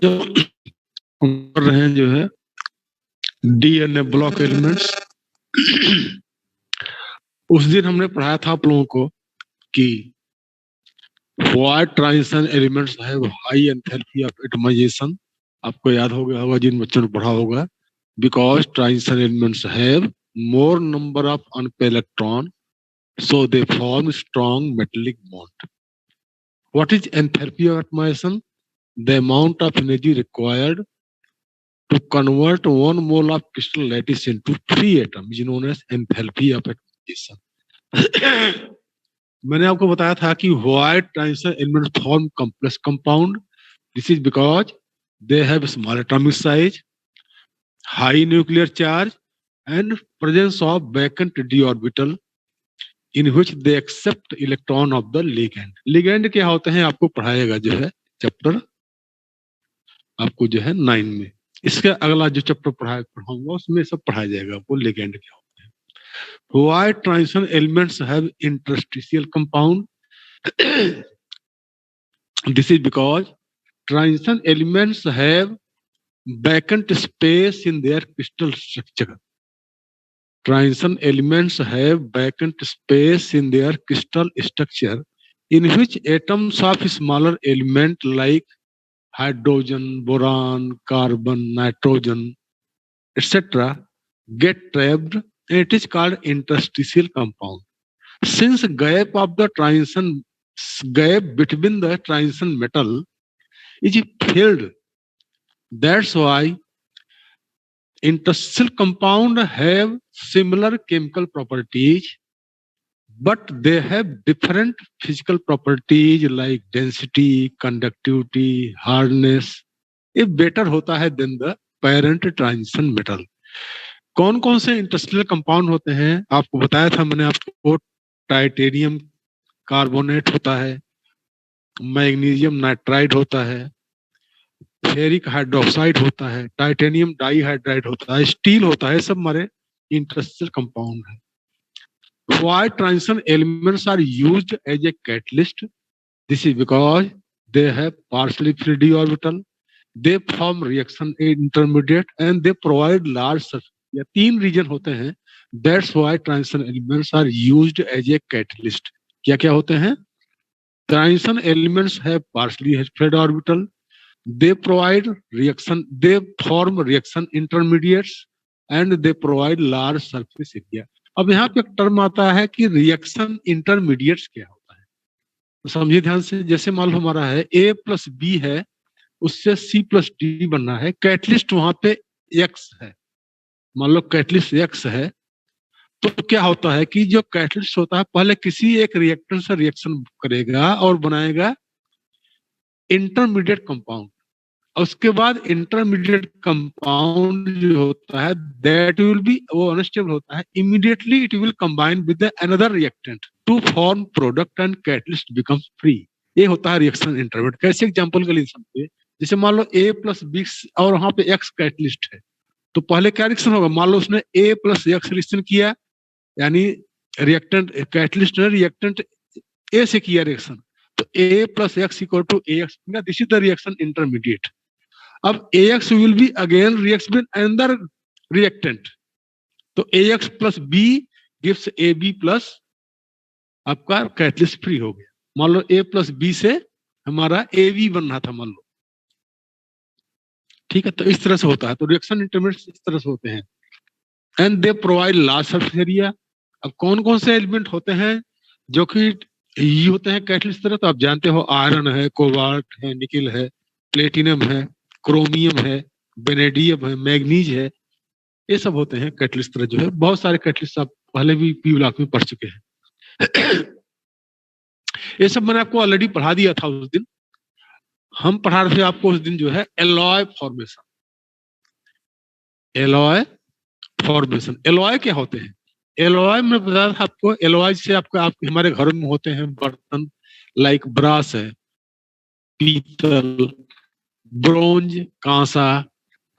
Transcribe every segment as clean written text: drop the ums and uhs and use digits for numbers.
जो कर रहे हैं जो है डीएनए ब्लॉक एलिमेंट्स। उस दिन हमने पढ़ाया था आप लोगों को कि व्हाई ट्रांजिशन एलिमेंट्स है हाई एंथैल्पी ऑफ एटमाइजेशन। आपको याद हो गया होगा जिन बच्चों ने पढ़ा होगा, because transition elements have more number of unpaired electron so they form strong metallic bond. What is enthalpy of atomisation? The amount of energy required to convert 1 mole of crystal lattice into 3 atoms is known as enthalpy of excitation. मैंने आपको बताया था कि why transition elements form complex compound. This is because they have small atomic size, high nuclear charge, and presence of vacant d orbital in which they accept electron of the ligand. Ligand क्या होते हैं आपको पढ़ाएगा जो है chapter आपको जो है 9 में। इसका अगला जो चैप्टर पढ़ाऊंगा उसमें सब पढ़ाया जाएगा आपको लिगेंड क्या होते हैं। Why transition elements have interstitial compound? This is because transition elements have vacant space in their crystal structure. Transition elements have vacant space in their crystal structure in which atoms of smaller element like hydrogen, boron, carbon, nitrogen, etc. get trapped, and it is called interstitial compound. Since gap of the transition gap between the transition metal is filled, that's why interstitial compound have similar chemical properties, but they have different physical properties like density, conductivity, hardness. ये better होता है than the parent transition metal. कौन कौन से interstitial compound होते हैं आपको बताया था मैंने आपको। टाइटेनियम कार्बोनेट होता है, मैग्नीशियम नाइट्राइड होता है, फेरिक हाइड्रोक्साइड होता है, टाइटेनियम डाइहाइड्राइड होता है, स्टील होता है, सब हमारे इंटरस्टिशियल कंपाउंड है। Why transition elements are used as a catalyst? This is because they have partially free d orbital, they form reaction intermediate, and they provide large surface. ये तीन रीजन होते हैं। That's why transition elements are used as a catalyst. क्या क्या होते हैं? Transition elements have partially spread orbital. They provide reaction. They form reaction intermediates, and they provide large surface area. अब यहाँ पे एक टर्म आता है कि रिएक्शन इंटरमीडिएट्स क्या होता है, तो समझिए ध्यान से। जैसे मान लो हमारा है A प्लस बी है, उससे C प्लस डी बनना है, कैटलिस्ट वहां पे X है, मान लो कैटलिस्ट X है, तो क्या होता है कि जो कैटलिस्ट होता है पहले किसी एक रिएक्टेंट से रिएक्शन करेगा और बनाएगा इंटरमीडिएट कंपाउंड। उसके बाद इंटरमीडिएट कंपाउंड जो होता है दैट विल बी, वो अनस्टेबल होता है, immediately it will combine with another reactant to form product and catalyst becomes free. ये होता है रिएक्शन इंटरमीडिएट। कैसे एग्जांपल के लिए समझिए, जैसे मान लो A प्लस बी और वहां पे X कैटलिस्ट है, तो पहले क्या रिएक्शन होगा? मान लो उसने A प्लस X रिएक्शन किया, यानी रिएक्टेंट कैटलिस्ट ने रिएक्टेंट A से किया रिएक्शन, तो A plus X equal to AX, this is the reaction intermediate. अब AX will be again reacts with another reactant, तो AX plus B gives AB plus, आपका catalyst free हो गया। मान लो A plus B से हमारा AB बन रहा था मान लो, ठीक है, तो इस तरह से होता है। तो रिएक्शन इंटरमीडिएट्स इस तरह से होते हैं, and they provide large surface area. अब कौन कौन से एलिमेंट होते हैं जो कि ये होते हैं कैटलिस्ट तरह? तो आप जानते हो आयरन है, कोबाल्ट है, निकिल है, प्लेटिनम है, क्रोमियम है, वेनेडियम है, मैग्नीज है, ये सब होते हैं कैटलिस्ट तरह जो है। बहुत सारे कैटलिस्ट आप पहले भी पी ब्लॉक में पढ़ चुके हैं। ये सब मैंने आपको ऑलरेडी पढ़ा दिया था उस दिन। हम पढ़ा रहे थे आपको उस दिन जो है alloy formation. Alloy formation, alloy क्या होते हैं? एलॉय में बताया था आपको, एलॉय से आपको हमारे घरों में होते हैं बर्तन, लाइक ब्रास है, पीतल, ब्रोंज, कांसा,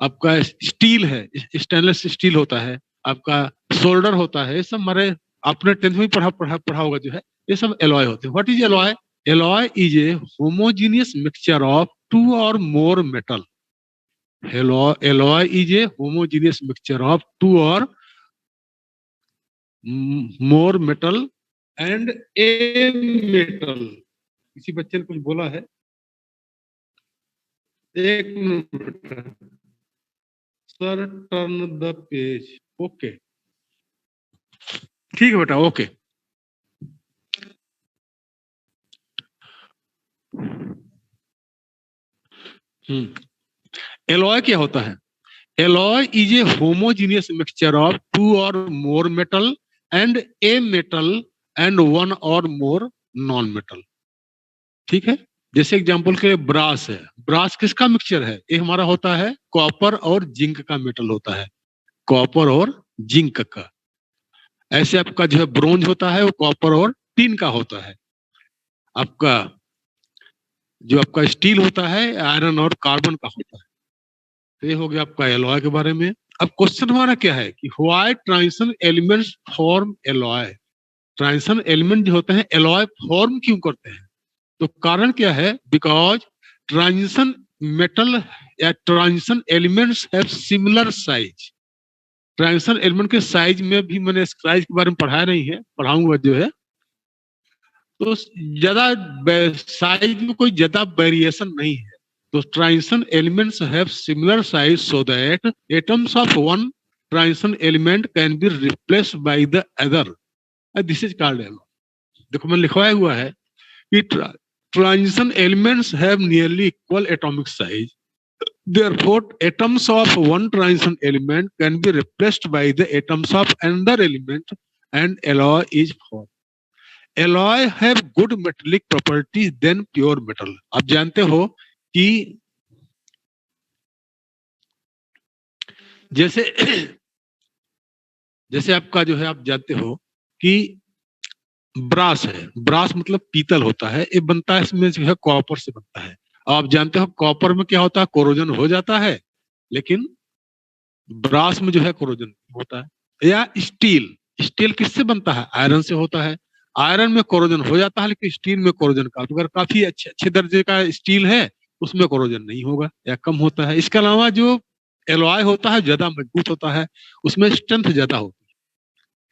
आपका स्टील है, स्टेनलेस स्टील होता है, आपका सोल्डर होता है, ये सब हमारे आपने 10th में पढ़ा होगा जो है, ये सब एलॉय होते हैं। What is alloy? Alloy is A homogeneous mixture of 2 or more metal Alloy is a homogeneous mixture of two or more metal and a metal. किसी बच्चे ने कुछ बोला है? एक minute sir, turn the page. Okay, ठीक है बेटा, ओके. एलॉय क्या होता है? Alloy is a homogeneous mixture of two or more metal and a metal and one or more non metal. ठीक है, जैसे एग्जांपल के ब्रास है. ब्रास किसका मिक्सचर है? ये हमारा होता है कॉपर और जिंक का मेटल होता है, कॉपर और जिंक का. ऐसे आपका जो है ब्रोंज होता है वो कॉपर और टिन का होता है. आपका जो आपका स्टील होता है आयरन और कार्बन का होता है. तो ये हो गया आपका एलॉय के बारे में. अब क्वेश्चन हमारा क्या है कि why transition elements form alloy. Transition element जो होते हैं एलॉय फॉर्म क्यों करते हैं? तो कारण क्या है? बिकॉज ट्रांजिशन मेटल या transition elements have similar size. Transition element के साइज में भी मैंने साइज के बारे में पढ़ाया नहीं है, पढ़ाऊंगा जो है. तो ज्यादा साइज में कोई ज्यादा वेरिएशन नहीं है. तो transition elements have similar size so that atoms of one transition element can be replaced by the other. This is called alloy. देखो मैंने लिखवाया हुआ है कि transition elements have nearly equal atomic size. Therefore, atoms of one transition element can be replaced by the atoms of another element, and alloy is formed. Alloy have good metallic properties than pure metal. आप जानते हो कि जैसे जैसे आपका जो है आप जानते हो कि ब्रास है. ब्रास मतलब पीतल होता है. ये बनता है इसमें जो है कॉपर से बनता है. आप जानते हो कॉपर में क्या होता है? कोरोजन हो जाता है, लेकिन ब्रास में जो है कोरोजन होता है. या स्टील, स्टील किससे बनता है? आयरन से होता है. आयरन में कोरोजन हो जाता है, लेकिन स्टील में कोरोजन का अगर काफी अच्छे अच्छे दर्जे का स्टील है उसमें कोरोजन नहीं होगा या कम होता है. इसके अलावा जो एलॉय होता है ज्यादा मजबूत होता है, उसमें स्ट्रेंथ ज्यादा होती है.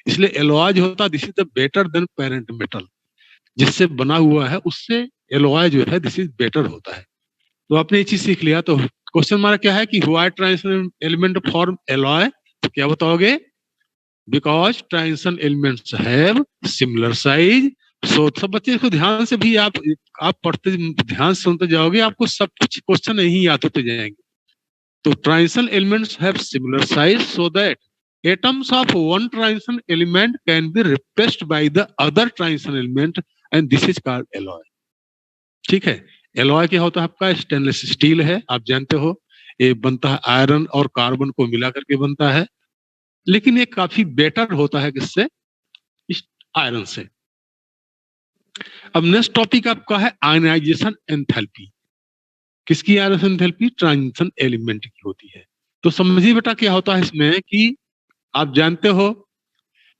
इसलिए एलॉय जो होता है this is the better than parent metal. जिससे बना हुआ है उससे एलॉय जो है दिस इज बेटर होता है. तो आपने ये चीज सीख लिया. तो क्वेश्चन हमारा क्या है कि why transition element form alloy. तो क्या बताओगे? Because transition elements have similar size. So सब बच्चे इसको ध्यान से भी आप पढ़ते ध्यान से सुनते जाओगे, आपको सब कुछ क्वेश्चन यही याद होते जाएंगे. तो transition elements have similar size so that atoms of one transition element can be replaced by the other transition element and this is called alloy. ठीक है. एलॉय क्या होता है? आपका स्टेनलेस स्टील है, आप जानते हो. ये बनता है आयरन और कार्बन को मिला करके बनता है, लेकिन ये काफी बेटर होता है किससे? आयरन से. अब नेक्स्ट टॉपिक आपका है आयनाइजेशन एंथैल्पी. किसकी आयनाइजेशन एंथैल्पी? ट्रांजिशन एलिमेंट की होती है. तो समझिए बेटा क्या होता है इसमें कि आप जानते हो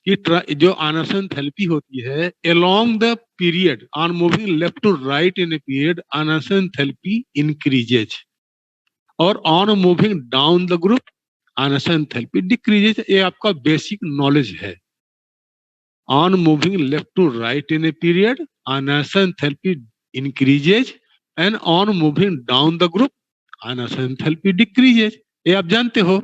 कि जो आयनाइजेशन एंथैल्पी होती है along the period on moving left to right in a period ionisation enthalpy increases और on moving down the group ionisation enthalpy decreases. ये आपका बेसिक नॉलेज है. on moving left to right in a period ionisation enthalpy increases and on moving down the group ionisation enthalpy decreases. ये आप जानते हो.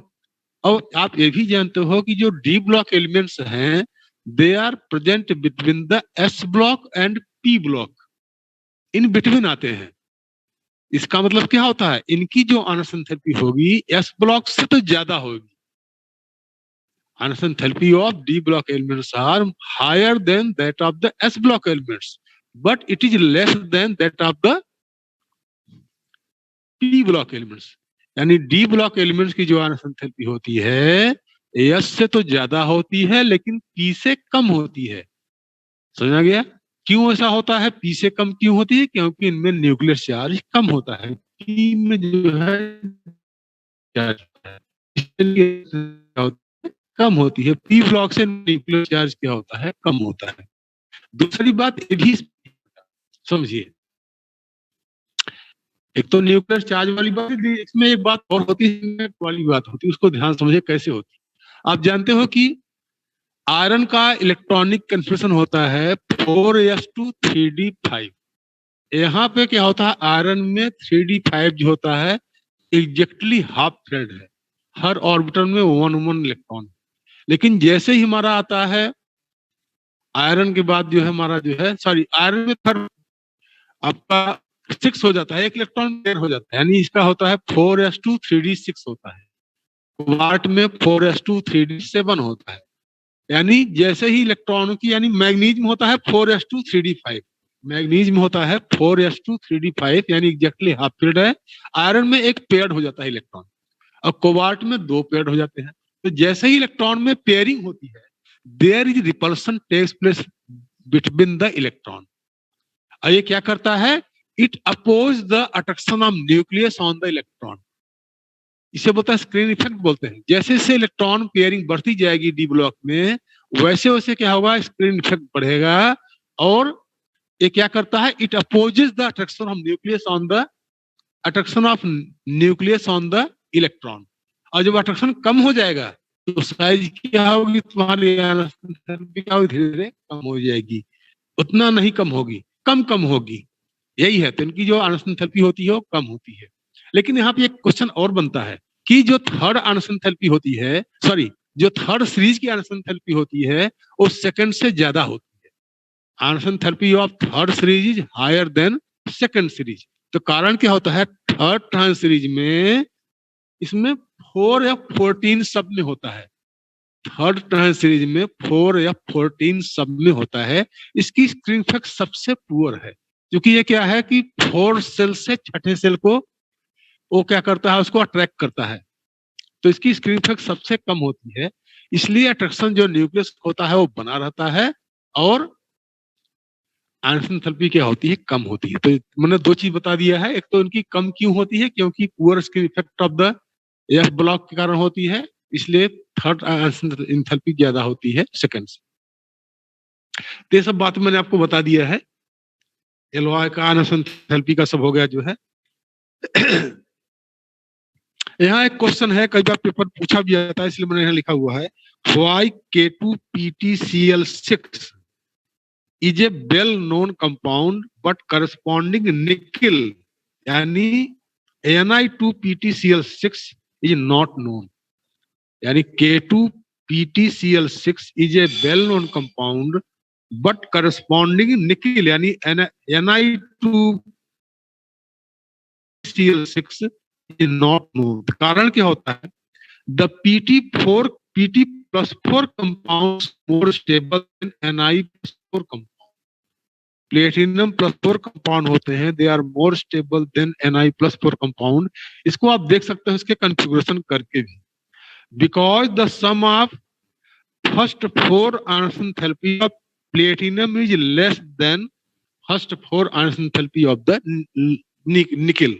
और आप ये भी जानते हो कि जो डी ब्लॉक एलिमेंट्स हैं they are present between the S block and P block. In between आते हैं. इसका मतलब क्या होता है? इनकी जो आयनाइजेशन एंथैल्पी होगी एस ब्लॉक से तो ज्यादा होगी. Ionisation enthalpy of D block elements are higher than that of the S block elements but it is less than that of the P block elements. यानी डी ब्लॉक एलिमेंट्स की जो ionisation enthalpy होती है S से तो ज्यादा होती है लेकिन पी से कम होती है. समझा गया? क्यों ऐसा होता है? पी से कम क्यों होती है? क्योंकि इनमें न्यूक्लियर चार्ज कम होता है. पी में जो है चार्ज कम होती है. पी ब्लॉक से न्यूक्लियर चार्ज क्या होता है? कम होता है. दूसरी बात ये भी समझिए एक तो न्यूक्लियर चार्ज वाली बात है, इसमें एक बात और होती है वाली बात होती है, उसको ध्यान समझे कैसे होती है। आप जानते हो कि आयरन का इलेक्ट्रॉनिक कन्फिग्रेशन होता है 4s2 3d5। यहाँ पे क्या होता है, आयरन में 3d5 जो होता है एग्जैक्टली हाफ थ्रेड है, हर ऑर्बिटल में 1 इलेक्ट्रॉन। लेकिन जैसे ही हमारा आता है आयरन के बाद जो है हमारा जो है, सॉरी, आयरन में थर्ड आपका 6 हो जाता है, एक इलेक्ट्रॉन पेयर हो जाता है, यानी इसका होता है 4s2 3d6 होता है। क्वार्ट में 4s2 3d7 होता है। यानी जैसे ही इलेक्ट्रॉन की, यानी मैग्नीज में होता है 4s2 3d5, मैग्नीज में होता है 4s2 3d5, यानी एग्जैक्टली हाफ पीरियड है। आयरन में एक पेयर्ड हो जाता है इलेक्ट्रॉन, और कोबाल्ट में 2 पेयर्ड हो जाते हैं। तो जैसे ही इलेक्ट्रॉन में पेयरिंग होती है, there is repulsion takes place between the electron. और ये क्या करता है, it oppose the attraction of nucleus on the electron. इसे बोलते हैं स्क्रीन इफेक्ट बोलते हैं। जैसे जैसे इलेक्ट्रॉन पेयरिंग बढ़ती जाएगी डी ब्लॉक में, वैसे वैसे क्या होगा, स्क्रीन इफेक्ट बढ़ेगा। और ये क्या करता है, it opposes the attraction of nucleus on the attraction of nucleus on the electron. और जब अट्रैक्शन कम हो जाएगा तो साइज क्या होगी तुम्हारी, क्या होगी, धीरे धीरे कम हो जाएगी। उतना नहीं कम होगी, कम कम होगी। यही है, तो इनकी जो अनसंथैल्पी होती है वो कम होती है। लेकिन यहाँ पे एक क्वेश्चन और बनता है कि जो थर्ड अनसंथैल्पी होती है, सॉरी, जो थर्ड सीरीज की अनसंथैल्पी होती है वो सेकंड से ज्यादा होती है। Enthalpy of third series is higher than second series. तो कारण क्या होता है, थर्ड ट्रांस सीरीज में इसमें 4f14 सब में होता है। थर्ड ट्रांस सीरीज में 4f14 सब में होता है। इसकी स्क्रीन इफेक्ट सबसे पुअर है, क्योंकि ये क्या है कि 4 सेल से छठे सेल को वो क्या करता है, उसको अट्रैक्ट करता है। तो इसकी स्क्रीन इफेक्ट सबसे कम होती है। इसलिए अट्रैक्शन जो न्यूक्लियस होता है वो बना रहता है, और आइंस्टीन क्या होती है, कम होती है। तो मैंने 2 चीज बता दिया है। एक तो इनकी कम क्यों होती है, क्योंकि poor screen effect of the F block के कारण होती है, इसलिए थर्ड एंथैल्पी ज्यादा होती है सेकंड से। तो ये सब बात मैंने आपको बता दिया है। एलवाई का एंथैल्पी का सब हो गया जो है। यहाँ एक क्वेश्चन है, कई बार पेपर पूछा भी जाता है, इसलिए मैंने यहाँ लिखा हुआ है, why K2PtCl6 is a well known compound but corresponding nickel यानी Ni2PtCl6 is not known। यानी K2PtCl6 is a well known compound but corresponding nickel यानी Ni2CL6 is not known। कारण क्या होता है, the PT+4 compounds more stable than Ni+4 compound। Platinum plus 4 compound होते हैं, they are more stable than Ni+4 compound. इसको आप देख सकते हैं इसके कॉन्फ़िगरेशन करके भी। Because the sum of first 4 enthalpy of platinum is less than first 4 enthalpy of the nickel.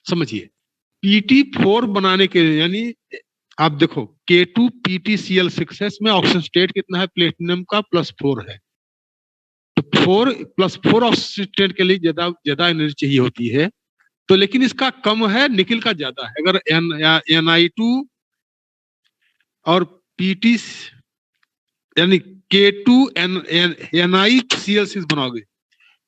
समझिए, PT4 बनाने के लिए, यानी आप देखो K2PtCl6 है, इसमें ऑक्सीजन स्टेट कितना है, प्लेटिनम का +4 है। तो 4+4 ऑक्सीजन के लिए ज्यादा ज्यादा एनर्जी चाहिए होती है। तो लेकिन इसका कम है, निकल का ज्यादा है। अगर Ni2 और PT यानी K2NiCl6 बनाओगे,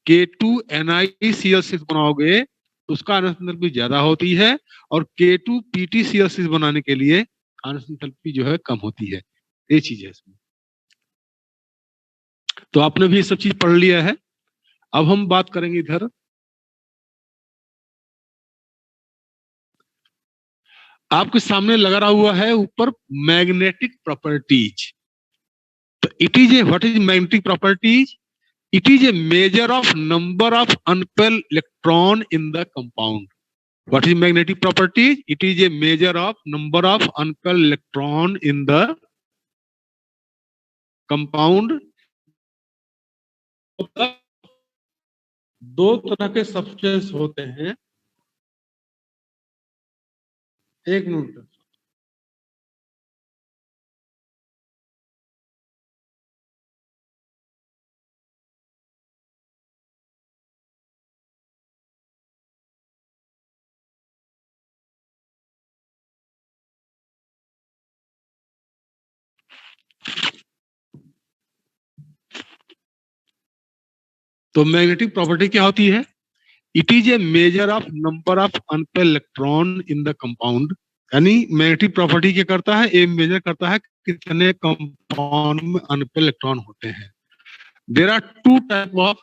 K2NiCl6 बनाओगे तो उसका एनर्जी ज्यादा होती है, और K2PtCl6 बनाने के लिए एनर्जी जो है कम होती है। ये चीज है इसमें। तो आपने भी ये सब चीज पढ़ लिया है। अब हम बात करेंगे इधर, आपके सामने लगा रहा हुआ है ऊपर मैग्नेटिक प्रॉपर्टीज। तो it is a, what is magnetic properties, it is a measure of number of unpaired electron in the compound. What is magnetic properties, it is a measure of number of unpaired electron in the compound. दो तरह के substance होते हैं, एक minute. तो magnetic property क्या होती है? It is a measure of number of unpaired electron in the compound. यानी मैग्नेटिक प्रॉपर्टी क्या करता है? ये मेजर करता है कितने कंपाउंड में अनपेयर इलेक्ट्रॉन होते हैं। There are two type of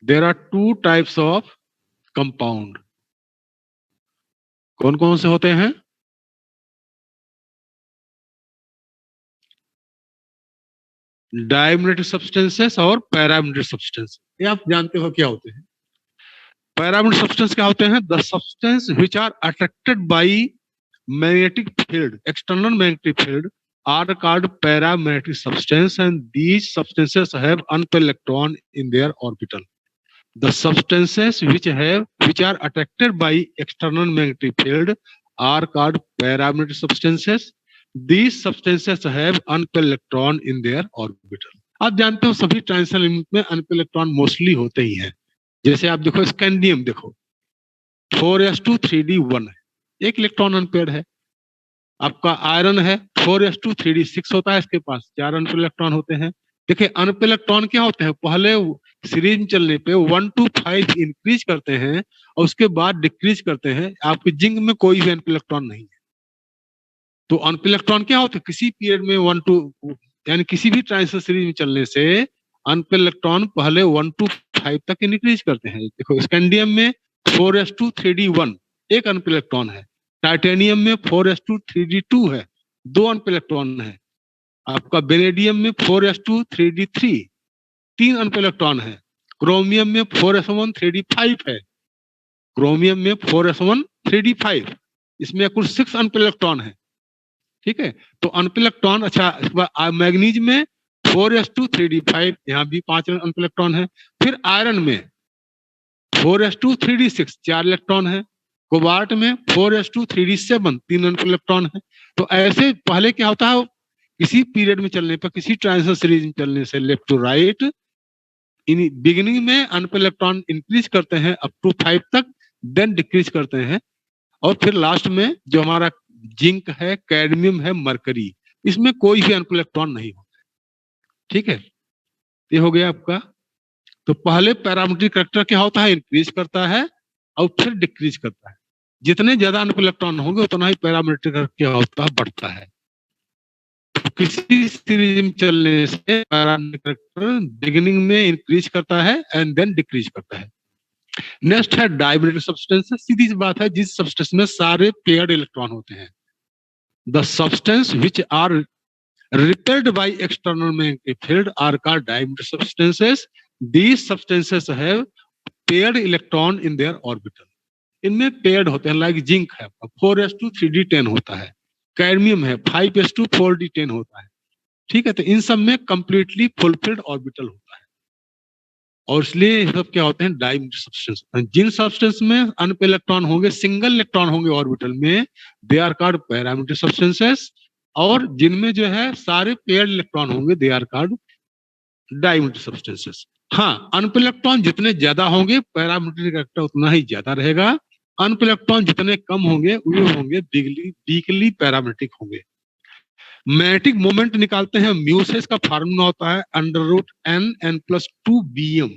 there are two types of compound. कौन कौन से होते हैं? डायमैग्नेटिक सब्सटेंसेस और पैरामैग्नेटिक सब्सटेंस। ये आप जानते हो क्या होते हैं? पैरामैग्नेटिक सब्सटेंस क्या होते हैं? The substance which are attracted by magnetic field, external magnetic field, are called paramagnetic substance, and these substances have unpaired electron in their orbital. The substances which are attracted by external magnetic field are called paramagnetic substances. These substances have unpaired electron in their orbital. आप जानते हो सभी transition element में unpaired electron mostly होते ही हैं। जैसे आप देखो स्कैंडियम, देखो 4s2 3d1 है, एक इलेक्ट्रॉन अनपेयर्ड है। आपका आयरन है 4s2 3d6 होता है, इसके पास 4 अनपेयर इलेक्ट्रॉन होते हैं। देखिए अनपेयर इलेक्ट्रॉन क्या होते हैं? पहले सीरीज में चलने पे 1 to 5 इंक्रीज करते हैं और उसके बाद डिक्रीज करते हैं। आपके जिंक में कोई भी अनपेयर इलेक्ट्रॉन नहीं है। तो अनपेयर इलेक्ट्रॉन क्या होते हैं? किसी पीरियड में 1 to यानी किसी भी ट्रांजिशन सीरीज में चलने से अनपेयर इलेक्ट्रॉन पहले 1 to 5 तक इंक्रीज करते हैं। देखो स्कैंडियम में 4s2 3d1 एक अनपेयर इलेक्ट्रॉन है। टाइटेनियम में 4s2 3d2 है, 2 अनपेयर इलेक्ट्रॉन है। आपका बेनेडियम में 4s2 3d3 3 अनपेयर इलेक्ट्रॉन है। क्रोमियम में 4s1 3d5 है। क्रोमियम में 4s1 3d5, इसमें कुल 6 अनपेयर इलेक्ट्रॉन है। ठीक है, तो अनपेयर इलेक्ट्रॉन। अच्छा, मैग्नीज में 4s2 3d5, यहाँ भी 5 अनपेयर इलेक्ट्रॉन है। फिर आयरन में 4s2 3d6 4 इलेक्ट्रॉन है। कोबाल्ट में 4s2 3d7 3 अनपेयर इलेक्ट्रॉन है। तो ऐसे पहले क्या होता है? किसी पीरियड में चलने पर, किसी ट्रांजिशन सीरीज में चलने से left to right, in beginning में अनपेयर इलेक्ट्रॉन इंक्रीज करते हैं अप टू 5 तक, देन डिक्रीज करते हैं, और फिर लास्ट में जो हमारा जिंक है, कैडमियम है, मरकरी, इसमें कोई भी अनपेयर इलेक्ट्रॉन नहीं होता। ठीक है, ये हो गया आपका। तो पहले पैरामीट्रिक कैरेक्टर क्या होता है? इंक्रीज करता है और फिर डिक्रीज करता है। जितने ज्यादा अनपेयर इलेक्ट्रॉन होंगे उतना ही पैरामीट्रिक क्या होता है? बढ़ता है। तो किसी सीरीज में चलने से पैरामीट्रिक कैरेक्टर बिगिनिंग में इंक्रीज करता है एंड देन डिक्रीज करता है। नेक्स्ट है डायमैग्नेटिक सब्सटेंस। सीधी सी बात है, जिस सब्सटेंस में सारे पेयर्ड इलेक्ट्रॉन होते हैं। The substance which are repelled by external magnetic field are called diameter substances. These substances have paired electron in their orbital. इनमें पेयर्ड होते हैं, लाइक जिंक है 4s2 3d10 होता है, कैडमियम है 5s2 4d10 होता है। ठीक है, तो इन सब में कंप्लीटली फुलफिल्ड ऑर्बिटल होता है, और इसलिए ये सब क्या होते हैं? Diameter substance. जिन सब्सटेंस में अनपेयर इलेक्ट्रॉन होंगे, सिंगल इलेक्ट्रॉन होंगे ऑर्बिटल में, they are called parameter substances, और जिनमें जो है सारे पेयर इलेक्ट्रॉन होंगे, they are called diameter substances. हाँ, अनपेयर इलेक्ट्रॉन जितने ज्यादा होंगे पैरामीट्रिक कैरेक्टर उतना ही ज्यादा रहेगा। अनपेयर इलेक्ट्रॉन जितने कम होंगे वो होंगे वीकली पैरामीट्रिक होंगे। मैग्नेटिक मोमेंट निकालते हैं म्यू से, इसका फार्मूला होता है √n+2 bm।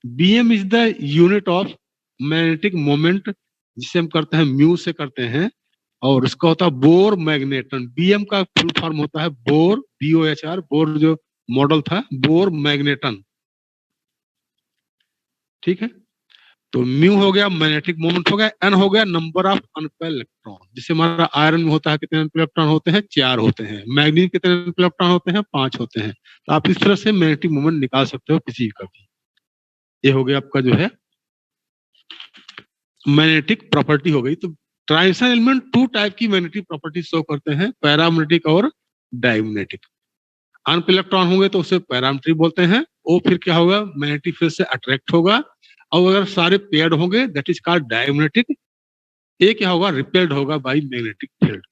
bm is the unit of magnetic moment, जिसे हम करते हैं म्यू से करते हैं, और इसका होता है बोर मैग्नेटन। bm का फुल फॉर्म होता है बोर, BOHR, बोर जो मॉडल था, बोर मैग्नेटन। ठीक है, तो म्यू हो गया मैग्नेटिक मोमेंट हो गया, एन हो गया नंबर ऑफ अनपेयर इलेक्ट्रॉन। जैसे हमारा आयरन में होता है कितने अनपेयर इलेक्ट्रॉन होते हैं? 4 होते हैं। मैग्नीज कितने अनपेयर इलेक्ट्रॉन होते हैं? 5 होते हैं। तो आप इस तरह से मैग्नेटिक मोमेंट निकाल सकते हो किसी का भी। ये हो गया आपका जो है मैग्नेटिक प्रॉपर्टी हो गई। तो ट्रांजिशन एलिमेंट 2 टाइप की मैग्नेटिक प्रॉपर्टी शो करते हैं, पैरामैग्नेटिक और डायमैग्नेटिक। अनपेयर इलेक्ट्रॉन होंगे तो उसे पैरामैग्नेटिक बोलते हैं, वो फिर क्या होगा? मैग्नेटिक फील्ड से अट्रैक्ट होगा, और अगर सारे पेयर्ड होंगे दैट इज कॉल्ड डायमैग्नेटिक। ये क्या होगा? रिपेल्ड होगा बाय मैग्नेटिक फील्ड।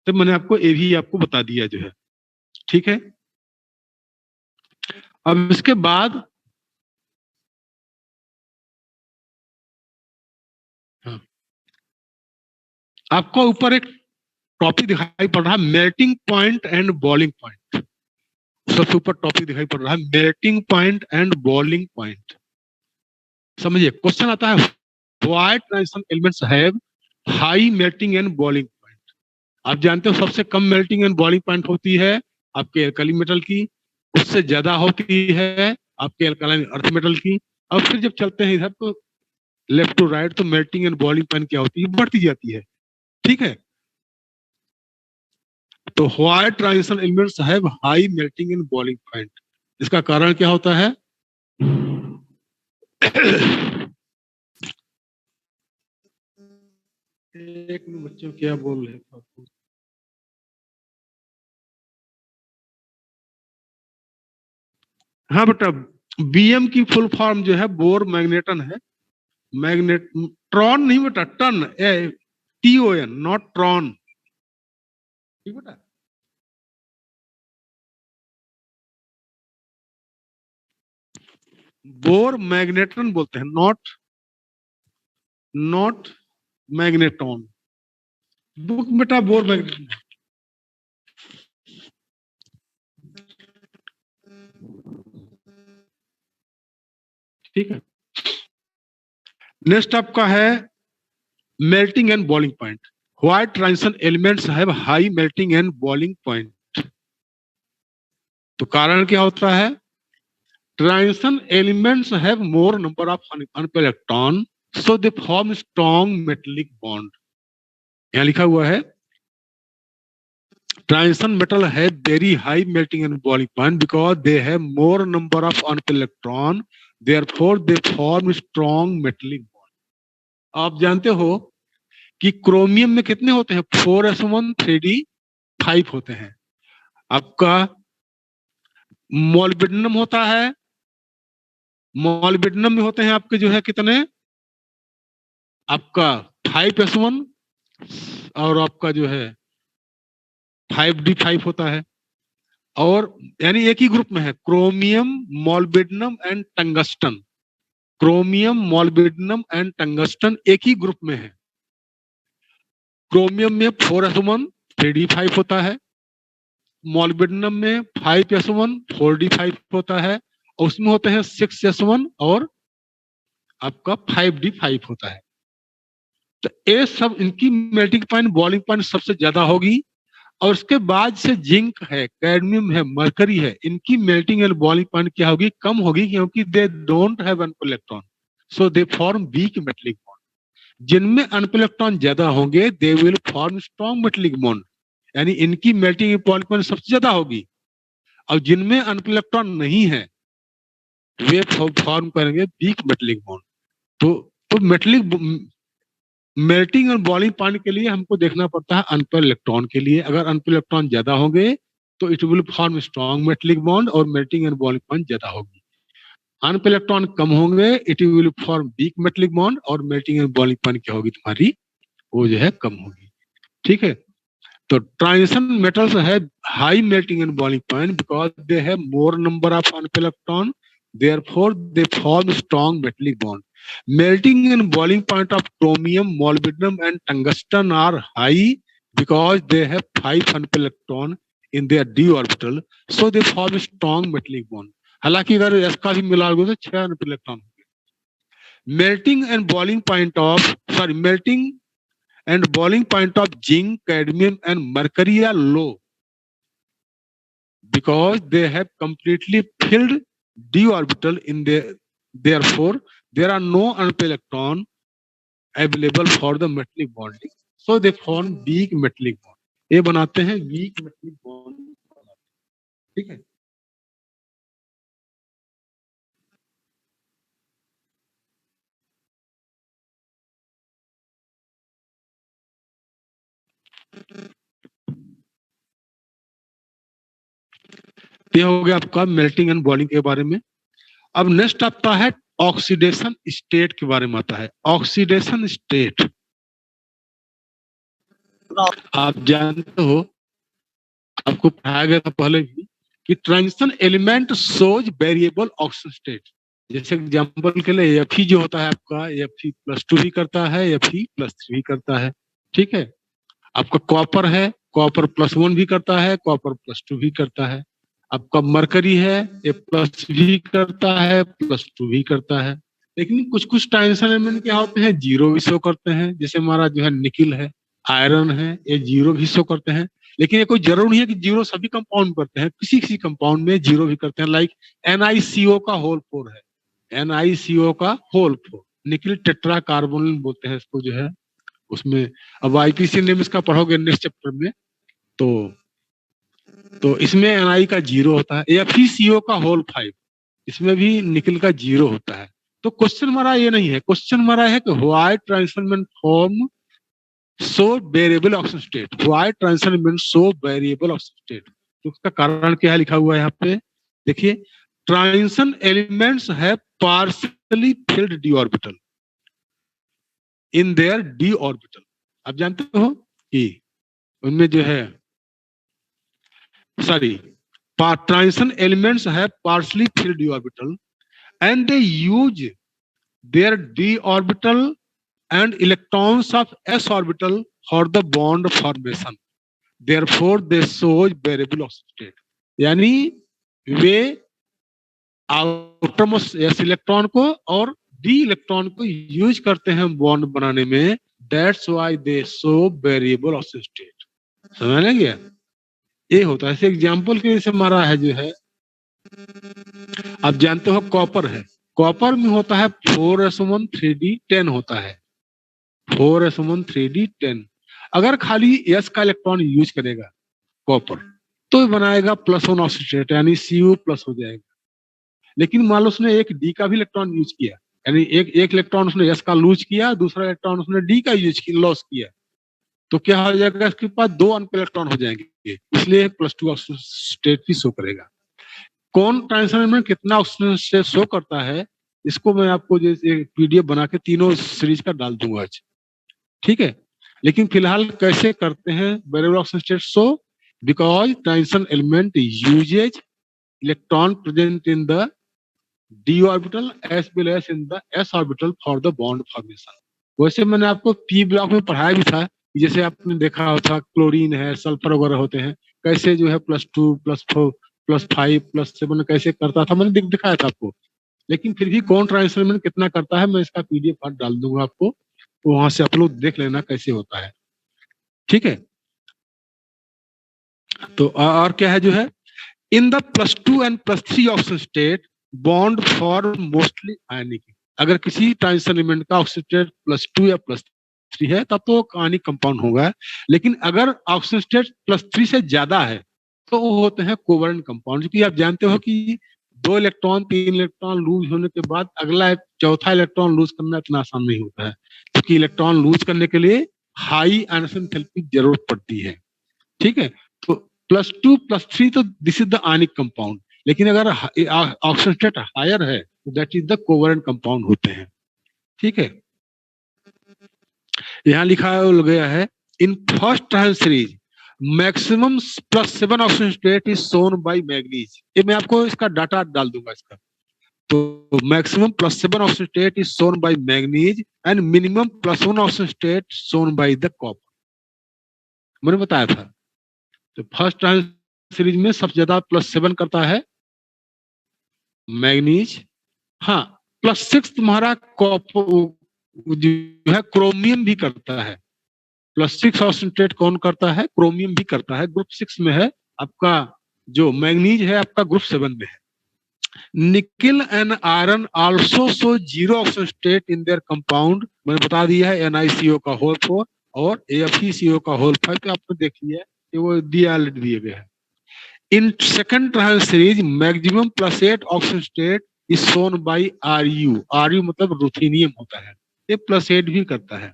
तो मैंने आपको ये भी आपको बता दिया जो है। ठीक है, अब इसके बाद हाँ, आपको ऊपर एक टॉपिक दिखाई पड़ रहा है, melting point and boiling point. सबसे ऊपर टॉपिक दिखाई पड़ रहा है melting point and boiling point. समझिए क्वेश्चन आता है why transition elements have high melting and boiling point. आप जानते हो सबसे कम मेल्टिंग एंड बॉइलिंग पॉइंट होती है आपके एल्कली मेटल की, उससे ज्यादा होती है आपके अल्कलाइन अर्थ मेटल की। अब फिर जब चलते हैं इधर तो लेफ्ट टू राइट तो मेल्टिंग एंड बॉइलिंग पॉइंट क्या होती है, बढ़ती जाती है। ठीक है, तो why transition elements have high melting and boiling point, इसका कारण क्या होता है? एक मिनट बच्चों क्या बोल रहे थे? हाँ बेटा, बीएम की फुल फॉर्म जो है बोर मैग्नेटन है। मैग्नेट ट्रॉन नहीं बेटा, टन, TON, नॉट ट्रॉन। ठीक बेटा, बोर मैग्नेटन बोलते हैं, नॉट नॉट मैग्नेटॉन। बुक बेटा बोर मैग्नेटन। ठीक है, नेक्स्ट आपका है melting and boiling point. Why transition elements have high melting and boiling point, तो कारण क्या होता है? Transition elements have more number of unpaired electron so they form strong metallic bond. यहाँ लिखा हुआ है transition metal have very high melting and boiling point because they have more number of unpaired electron, therefore they form strong metallic bond। आप जानते हो कि chromium में कितने होते हैं? 4s1 3d5 होते हैं। आपका मॉलिब्डेनम होता है, मॉलिब्डेनम में होते हैं आपके जो है कितने? आपका 5s1 और आपका जो है 5d5 होता है। और यानी एक ही ग्रुप में है chromium, molybdenum and tungsten. Chromium, molybdenum and tungsten एक ही ग्रुप में है। क्रोमियम में 4s1 3d5 होता है, मॉलिब्डेनम में 5s1 4d5 होता है, और उसमें होते हैं 6s1 और आपका 5d5 होता है। तो ये सब इनकी मेल्टिंग पॉइंट बॉइलिंग पॉइंट सबसे ज्यादा होगी। और उसके बाद से जिंक है, कैडमियम है, मरकरी है, इनकी मेल्टिंग एंड बॉइलिंग पॉइंट क्या होगी? कम होगी, क्योंकि they don't have unpaired electron so they form weak metallic bond. जिनमें अनपेयर इलेक्ट्रॉन ज्यादा होंगे they will form strong metallic bond, यानी इनकी मेल्टिंग बॉइलिंग पॉइंट सबसे ज्यादा होगी। और जिनमें अनपेयर इलेक्ट्रॉन नहीं है वे फॉर्म करेंगे वीक मेटेलिक बॉन्ड। तो मेटेलिक मेल्टिंग और बॉइलिंग पॉइंट के लिए हमको देखना पड़ता है अनपेयर इलेक्ट्रॉन के लिए। अगर अनपेयर इलेक्ट्रॉन ज्यादा होंगे तो it will form strong metallic bond और मेल्टिंग एंड बॉइलिंग पॉइंट ज्यादा होगी। अनपेयर इलेक्ट्रॉन कम होंगे it will form weak metallic bond और मेल्टिंग एंड बॉइलिंग पॉइंट क्या होगी तुम्हारी? वो जो है कम होगी। ठीक है, तो ट्रांजिशन मेटल्स है high melting and boiling point because they have more number of unpaired electron, therefore they form strong metallic bond. Melting and boiling point of chromium, molybdenum and tungsten are high because they have 5 unpaired electron in their d orbital, so they form strong metallic bond। हालांकि अगर s का भी मिलाओगे तो 6 unpair electron होंगे। Melting and boiling point of zinc, cadmium and mercury are low because they have completely filled d orbital in their, therefore there are no unpaired electron available for the metallic bonding, so they form weak metallic bond। ये बनाते हैं weak metallic bond। ठीक है, ये हो गया आपका melting and boiling के बारे में। अब नेक्स्ट आता है ऑक्सीडेशन स्टेट के बारे में आता है। ऑक्सीडेशन स्टेट आप जानते हो, आपको पढ़ाया गया था पहले भी कि ट्रांजिशन एलिमेंट सोज वेरिएबल ऑक्सीजन स्टेट। जैसे एग्जांपल के लिए Fe जो होता है आपका Fe+2 भी करता है, Fe+3 भी करता है। ठीक है, आपका कॉपर है, कॉपर +1 भी करता है, कॉपर +2 भी करता है। आपका मरकरी है, ये प्लस भी करता है, +2 भी करता है। लेकिन कुछ कुछ ट्रांजिशन एलिमेंट क्या होते हैं, जीरो भी शो करते हैं। जैसे हमारा जो है निकिल है, आयरन है, ये जीरो भी शो करते हैं। लेकिन ये कोई जरूर नहीं है कि जीरो सभी कंपाउंड करते हैं, किसी किसी कंपाउंड में जीरो भी करते हैं। लाइक NiCO का होल 4 है, NiCO का होल 4, निकिल टेट्रा कार्बोनिल बोलते हैं इसको जो है उसमें। अब आईपीसी नेम इसका पढ़ोगे नेक्स्ट चैप्टर में, तो इसमें Ni का जीरो होता है। FeCO का होल 5, इसमें भी निकिल का जीरो होता है। तो क्वेश्चन हमारा ये नहीं है, क्वेश्चन हमारा है कि why transition form so variable oxygen state, why transition so variable oxygen state. तो उसका कारण क्या है लिखा हुआ है यहाँ पे, देखिए, ट्रांजिशन एलिमेंट्स है partially field D orbital in their D orbital. आप जानते हो कि उनमें जो है, सॉरी, ट्रांजिशन एलिमेंट्स है partially field D orbital and they use their D orbital and electrons of s orbital for the bond formation, therefore they show variable oxygen state। यानी वे outermost S electron को और D electron को use करते हैं bond बनाने में, that's why they show variable oxygen state. समझ में गया? ये होता है। एग्जांपल के जैसे हमारा है जो है, आप जानते हो कॉपर है, कॉपर में होता है 4s1 3d10 होता है, 4s1 3d10। अगर खाली s का इलेक्ट्रॉन यूज करेगा कॉपर तो बनाएगा +1 ऑक्सीडेट, यानी Cu+ हो जाएगा। लेकिन मान लो उसने एक डी का भी इलेक्ट्रॉन यूज किया, यानी एक इलेक्ट्रॉन उसने s का लूज किया, दूसरा इलेक्ट्रॉन उसने डी का यूज किया, लॉस किया, तो क्या हो जाएगा, इसके पास 2 अनपेयर इलेक्ट्रॉन हो जाएंगे, इसलिए +2 ऑक्सीजन स्टेट भी शो करेगा। कौन ट्रांजिशन में कितना ऑक्सीजन स्टेट शो करता है, इसको मैं आपको जैसे पीडीएफ बना के तीनों सीरीज का डाल दूंगा आज, ठीक है। लेकिन फिलहाल कैसे करते हैं variable oxygen state show, because transition element uses electron present in the D orbital as well as in the S orbital for the bond formation. वैसे मैंने आपको पी ब्लॉक में पढ़ाया भी था, जैसे आपने देखा था क्लोरीन है, सल्फर वगैरह होते हैं, कैसे जो है +2 +4 +5 +7 कैसे करता था, मैंने दिखाया था आपको। लेकिन फिर भी कौन ट्रांजिशन एलिमेंट कितना करता है, मैं इसका पीडीएफ पार्ट डाल दूंगा आपको, तो वहां से आप लोग देख लेना कैसे होता है, ठीक है। तो और क्या है जो है, in the +2 and +3 oxygen state bond form mostly ionic. अगर किसी ट्रांजिशन एलिमेंट का ऑक्सीजन स्टेट +2 या +3 है तब तो आयनिक कंपाउंड होगा। लेकिन अगर ऑक्सीजन स्टेट +3 से ज्यादा है तो वो होते हैं कोवलेंट कंपाउंड। क्योंकि आप जानते हो कि 2 इलेक्ट्रॉन 3 इलेक्ट्रॉन लूज होने के बाद अगला चौथा इलेक्ट्रॉन लूज करना इतना आसान नहीं होता है, क्योंकि इलेक्ट्रॉन लूज करने के लिए हाई आयनिक एंथैल्पी की जरूरत पड़ती है, ठीक है। तो +2 +3 तो this is the ionic compound. लेकिन अगर ऑक्सीजन स्टेट हायर है तो that is the covalent compound होते हैं, ठीक है। यहाँ लिखा गया है, in first transition series maximum +7 oxygen state is shown bye manganese. ये मैं आपको इसका डाटा डाल दूंगा इसका। तो maximum +7 oxygen state is shown bye manganese and minimum +1 oxygen state shown by the copper. मैंने बताया था। तो फर्स्ट ट्रांजिशन सीरीज में सबसे ज्यादा +7 करता है मैग्नीज, हाँ, +6 तुम्हारा कॉपर जो है क्रोमियम भी करता है। +6 ऑक्सीजन स्टेट कौन करता है, क्रोमियम भी करता है, ग्रुप 6 में है आपका। जो मैग्नीज है आपका ग्रुप 7 में है। Nickel and iron also show 0 oxygen state in their compound. मैंने बता दिया है NiCO का होल 4 और FeCO का होल 5, तो आपने देख लिया है कि वो दिए गए हैं। In second transition series maximum +8 oxygen state is shown by Ru मतलब रुथेनियम होता है, ये +8 भी करता है।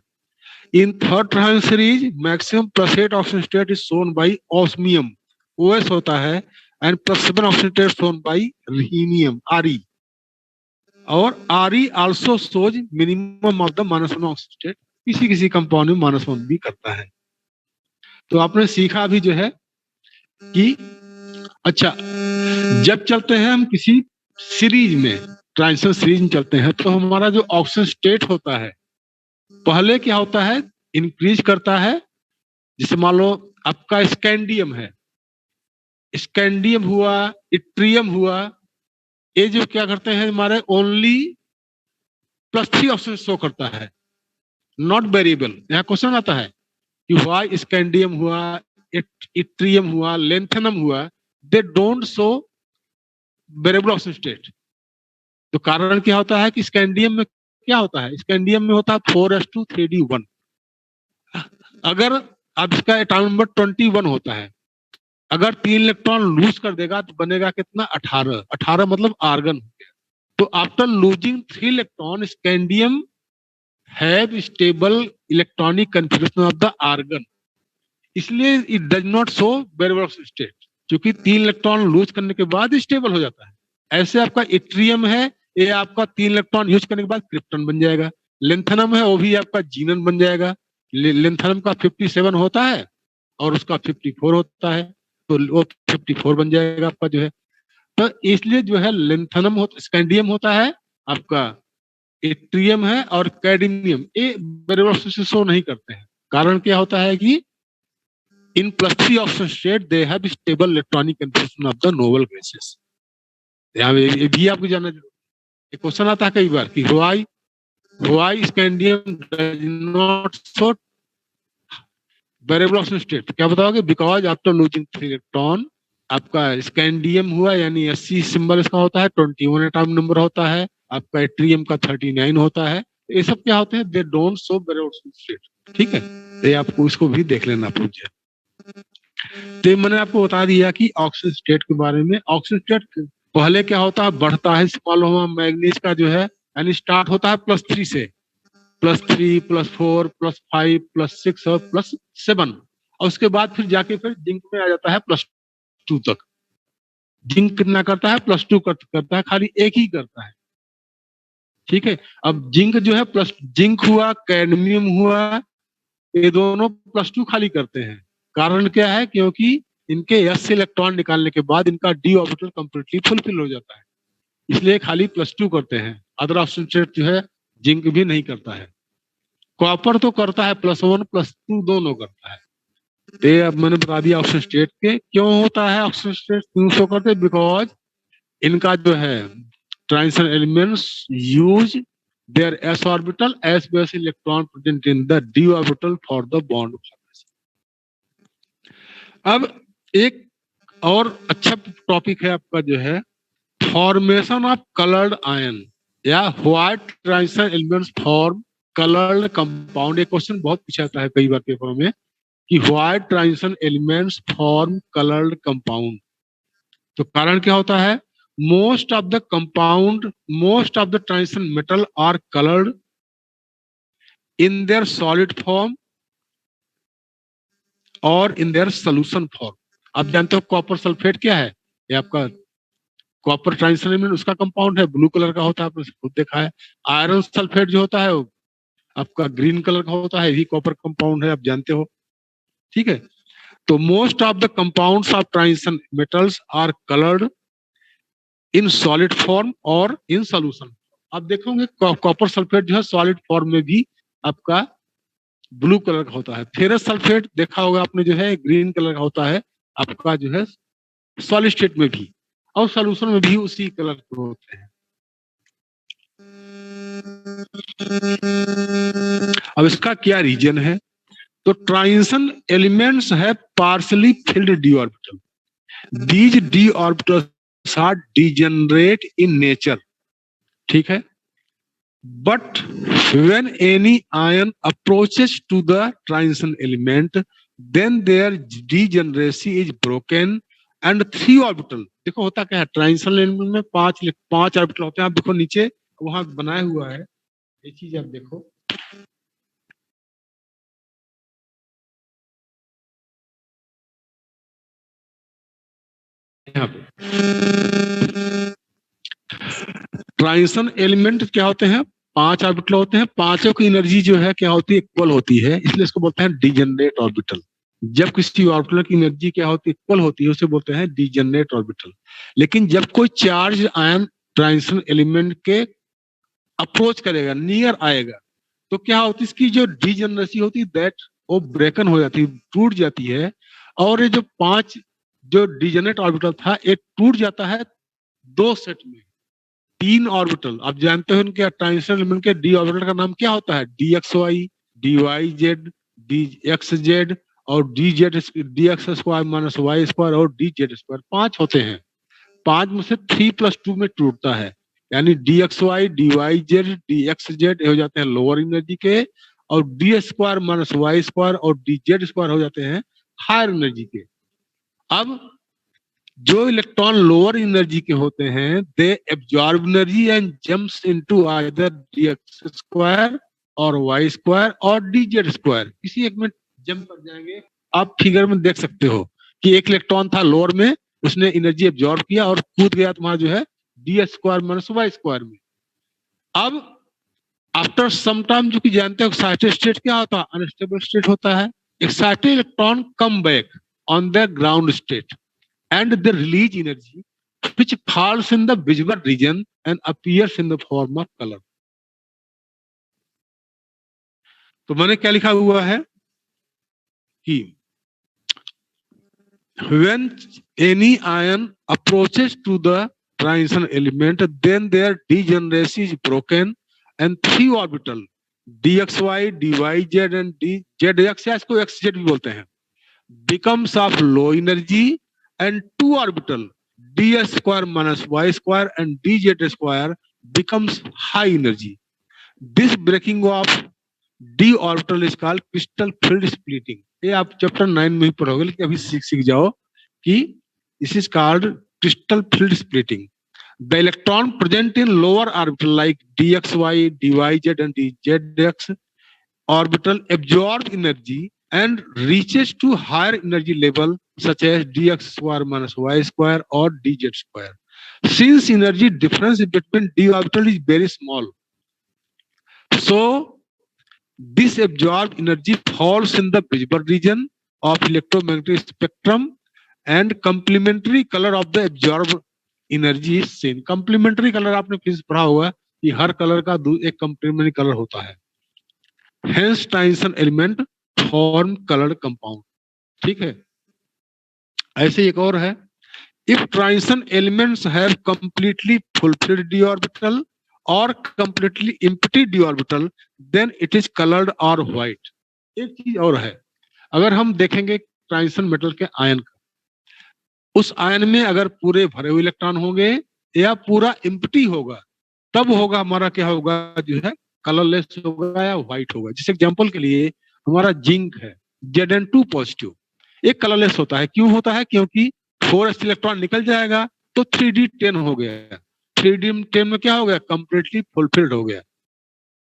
In third transition series maximum +8 oxygen state is shown by osmium, OS होता है, and +7 oxygen state shown by rhenium, Re। और Re also shows minimum of the -1 oxygen state, किसी किसी कंपाउंड में -1 भी करता है। तो आपने सीखा भी जो है कि अच्छा, जब चलते हैं हम किसी सीरीज में, ट्रांजिशन सीरीज में चलते हैं, तो हमारा जो ऑक्सीजन स्टेट होता है पहले क्या होता है, इंक्रीज करता है। जैसे मान लो आपका स्कैंडियम है, स्कैंडियम हुआ, इट्रियम हुआ, ये जो क्या करते हैं हमारे ओनली +3 ऑप्शन शो करता है, नॉट वेरिएबल। यहाँ क्वेश्चन आता है कि व्हाई स्कैंडियम हुआ, इट्रियम हुआ, लेंथेनम हुआ, they don't show variable option state. तो कारण क्या होता है कि स्कैंडियम में क्या होता है, स्कैंडियम में होता है 4s2 3d1। अगर अब इसका एटॉमिक नंबर 21 होता है, अगर 3 इलेक्ट्रॉन लूज कर देगा तो बनेगा कितना, 18। 18 मतलब आर्गन हो गया। तो after losing 3 electron, scandium have stable electronic configuration of the argon, इसलिए it does not show variable of state, क्योंकि 3 इलेक्ट्रॉन लूज करने के बाद स्टेबल हो जाता है। ऐसे आपका इट्रियम है, ये आपका 3 इलेक्ट्रॉन यूज करने के बाद क्रिप्टन बन जाएगा। लेंथनम है, वो भी आपका जीनन बन जाएगा। लेंथनम का 57 होता है और उसका 54 होता है, तो वो 54 बन जाएगा आपका जो है। तो इसलिए जो है लेंथनम होता, स्कैंडियम होता है आपका, इट्रियम है और कैडमियम, ये वेरिएबल ऑफ स्टेट शो नहीं करते हैं। कारण क्या होता है कि in +3 option state they have stable electronic configuration of the noble gases. यहाँ ये भी आपको जानना जरूरी। क्वेश्चन आता है कई बार कि why scandium does not show variable option state, क्या बताओगे, बिकॉज आफ्टर लूजिंग 3 इलेक्ट्रॉन, आपका स्कैंडियम हुआ यानी 80 सिंबल इसका होता है, 21 एटॉमिक नंबर होता है, आपका इट्रियम का 39 होता है। ये सब क्या होते हैं, they don't show variable option state. ठीक है, तो ये आपको इसको भी देख लेना पूछे। तो मैंने आपको बता दिया कि ऑक्सीजन स्टेट के बारे में। ऑक्सीजन स्टेट पहले क्या होता है, बढ़ता है, मालूम हुआ मैग्नीज का जो है, यानी स्टार्ट होता है +3 से, +3, +4, +5, +6 और +7, और उसके बाद फिर जाके फिर जिंक में आ जाता है +2 तक। जिंक कितना करता है, +2 करता है, खाली एक ही करता है। ठीक है, अब जिंक जो है जिंक हुआ, कैडमियम हुआ, ये दोनों +2 खाली करते हैं। कारण क्या है, क्योंकि इनके s से इलेक्ट्रॉन निकालने के बाद इनका d ऑर्बिटल कंप्लीटली फुलफिल हो जाता है, इसलिए खाली +2 करते हैं। अदर ऑप्शन स्टेट जो है जिंक भी नहीं करता है। कॉपर तो करता है, +1 +2 दोनों करता है। ये अब मैंने बता दिया ऑक्सीजन स्टेट के क्यों होता है, ऑक्सीजन स्टेट क्यों शो करते हैं, बिकॉज इनका जो है transition elements use their s orbital as well as electron present in the d orbital for the bond formation। अब एक और अच्छा टॉपिक है आपका जो है फॉर्मेशन ऑफ कलर्ड आयन या white transition elements form coloured compound. ये क्वेश्चन बहुत पूछा जाता है कई बार पेपर में कि white transition elements form coloured compound. तो कारण क्या होता है, most of the transition metal are coloured in their solid form और इन देयर सोल्यूशन फॉर्म। आप जानते हो कॉपर सल्फेट क्या है, ये आपका कॉपर ट्रांजिशन एलिमेंट उसका कंपाउंड है, ब्लू कलर का होता है, आपने खुद देखा है। आयरन सल्फेट जो होता है वो आपका ग्रीन कलर का होता है, यही कॉपर कंपाउंड है, आप जानते हो। ठीक है, तो most of the compounds of transition metals are coloured in solid form और इन सोल्यूशन। आप देखोगे कॉपर सल्फेट जो है सॉलिड फॉर्म में भी आपका ब्लू कलर का होता है। फेरस सल्फेट देखा होगा आपने जो है ग्रीन कलर का होता है आपका जो है सॉलिड स्टेट में भी, और सोल्यूशन में भी उसी कलर के होते हैं। अब इसका क्या रीजन है, तो ट्रांजिशन एलिमेंट्स है partially filled d orbital. These d orbitals are degenerate in nature. ठीक है, but when any ion approaches to the transition element, then their degeneracy is broken and 3 orbital. देखो होता क्या है, ट्रांजिशन एलिमेंट में 5 orbital होते हैं। आप देखो नीचे वहां बनाया हुआ है ये चीज, आप देखो यहाँ पे ट्रांजिशन एलिमेंट क्या होते हैं, 5 ऑर्बिटल होते हैं, पांचों की एनर्जी जो है क्या होती है, इक्वल होती है, इसलिए इसको बोलते हैं डिजेनरेट ऑर्बिटल। जब किसी ऑर्बिटल की एनर्जी क्या होती है, इक्वल होती है, उसे बोलते हैं डिजेनरेट ऑर्बिटल। लेकिन जब कोई चार्ज आयन ट्रांजिशन एलिमेंट के अप्रोच करेगा, नियर आएगा, तो क्या होती है, इसकी जो डिजेनरेसी होती है दैट वो ब्रेकन हो जाती है, टूट जाती है, और ये जो 5 जो डिजेनरेट ऑर्बिटल था ये टूट जाता है दो सेट में, 3 ऑर्बिटल। आप जानते हो इनके ट्रांजिशन एलिमेंट के डी ऑर्बिटल का नाम क्या होता है? D X Y, D Y Z, D X Z और D Z, D X square minus Y square और डी जेड स्क्वायर, 5 होते हैं। 5 में से 3+2 में टूटता है, यानी D X Y, D Y Z, D X Z हो जाते हैं लोअर एनर्जी के, और D square minus Y square और डी जेड स्क्वायर हो जाते हैं हायर एनर्जी के। अब जो इलेक्ट्रॉन लोअर एनर्जी के होते हैं, they absorb energy and jumps into either D X square और वाई स्क्वायर और डी जेड स्क्वायर, किसी एक में जंप कर जाएंगे। आप फिगर में देख सकते हो कि एक इलेक्ट्रॉन था लोअर में, उसने एनर्जी एब्जॉर्ब किया और कूद गया तुम्हारा जो है D square minus Y square में। अब आफ्टर सम टाइम, जो कि जानते हो एक्साइटेड स्टेट क्या होता है? अनस्टेबल स्टेट होता है। Excited electron come back on the ground state and they release energy which falls in the visible region and appears in the form of color. तो मैंने क्या लिखा हुआ है कि when any ion approaches to the transition element, then their degeneracy is broken and 3 orbital dxy, dyz and dzx, या इसको xz भी बोलते हैं, becomes of low energy and 2 orbital d square minus y square and dz square becomes high energy. This breaking of d orbital is called crystal field splitting. ये आप chapter 9 में ही पढ़ोगे, लेकिन अभी सीख जाओ कि this is called crystal field splitting. The electron present in lower orbital like dxy, dyz and dzx orbital absorb energy and reaches to higher energy level such as dx square minus y square or dz square. Since energy difference between d orbital is very small, so this absorbed energy falls in the visible region of electromagnetic spectrum and complementary color of the absorbed energy is seen. Complementary color आपने physics पढ़ा होगा कि हर colour का एक complementary color होता है। Hence transition element form colored compound. ठीक है। ऐसे एक और है, if transition elements have completely fulfilled d orbital or completely empty d orbital, then it is colored or white. एक चीज और है, अगर हम देखेंगे ट्रांजिशन मेटल के आयन का, उस आयन में अगर पूरे भरे हुए इलेक्ट्रॉन होंगे या पूरा एम्प्टी होगा, तब होगा हमारा क्या होगा, जो है कलरलेस होगा या व्हाइट होगा। जैसे एग्जांपल के लिए हमारा जिंक है Zn2 पॉजिटिव, एक कलरलेस होता है। क्यों होता है? क्योंकि 4s इलेक्ट्रॉन निकल जाएगा तो 3d10 हो गया। 3d10 में क्या हो गया? कंप्लीटली फुलफिल्ड हो गया।